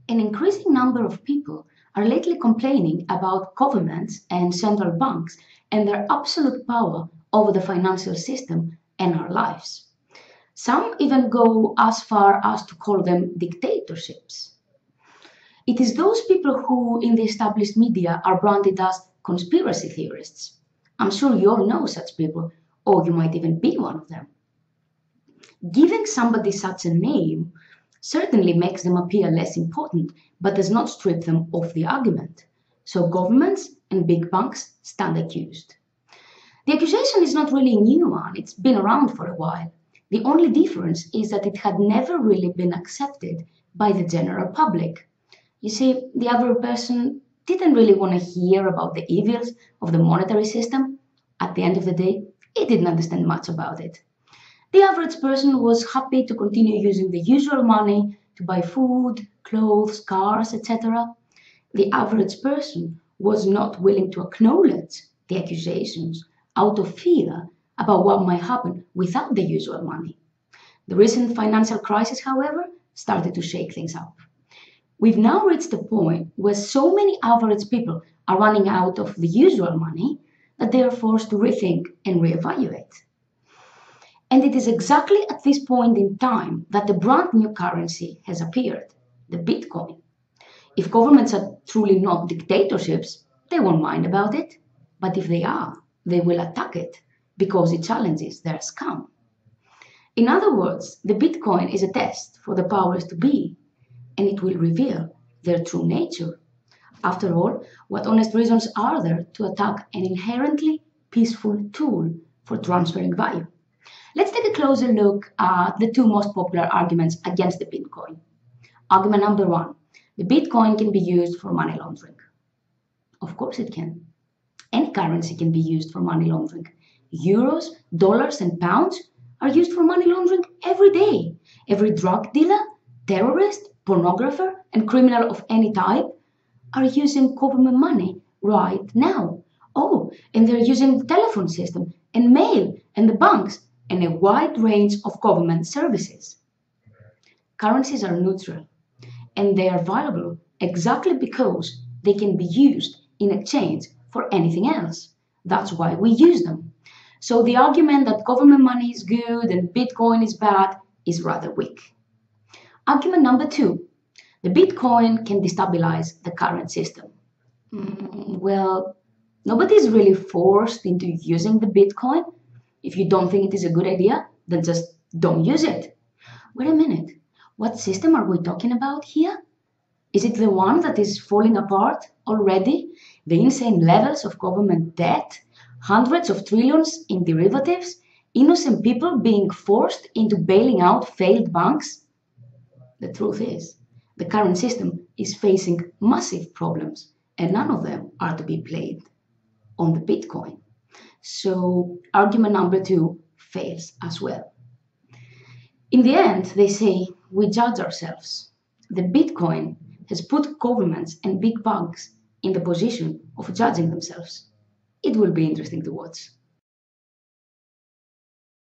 An increasing number of people are lately complaining about governments and central banks and their absolute power over the financial system and our lives. Some even go as far as to call them dictatorships. It is those people who, in the established media, are branded as conspiracy theorists. I'm sure you all know such people, or you might even be one of them. Giving somebody such a name certainly makes them appear less important, but does not strip them of the argument. So governments and big banks stand accused. The accusation is not really a new one, it's been around for a while. The only difference is that it had never really been accepted by the general public. You see, the average person didn't really want to hear about the evils of the monetary system. At the end of the day, he didn't understand much about it. The average person was happy to continue using the usual money to buy food, clothes, cars, etc. The average person was not willing to acknowledge the accusations out of fear about what might happen without the usual money. The recent financial crisis, however, started to shake things up. We've now reached a point where so many average people are running out of the usual money that they are forced to rethink and reevaluate. And it is exactly at this point in time that the brand new currency has appeared, the Bitcoin. If governments are truly not dictatorships, they won't mind about it. But if they are, they will attack it because it challenges their scam. In other words, the Bitcoin is a test for the powers to be, and it will reveal their true nature. After all, what honest reasons are there to attack an inherently peaceful tool for transferring value? Let's take a closer look at the two most popular arguments against the Bitcoin. Argument number one, the Bitcoin can be used for money laundering. Of course it can. Any currency can be used for money laundering. Euros, dollars, and pounds are used for money laundering every day. Every drug dealer, terrorist, pornographer, and criminal of any type are using government money right now. Oh, and they're using the telephone system and mail and the banks and a wide range of government services. Currencies are neutral, and they are valuable exactly because they can be used in exchange for anything else. That's why we use them. So the argument that government money is good and Bitcoin is bad is rather weak. Argument number two, the Bitcoin can destabilize the current system. Well, nobody is really forced into using the Bitcoin. If you don't think it is a good idea, then just don't use it. Wait a minute, what system are we talking about here? Is it the one that is falling apart already? The insane levels of government debt, hundreds of trillions in derivatives, innocent people being forced into bailing out failed banks? The truth is, the current system is facing massive problems, and none of them are to be blamed on the Bitcoin. So argument number two fails as well. In the end, they say we judge ourselves. The Bitcoin has put governments and big banks in the position of judging themselves. It will be interesting to watch.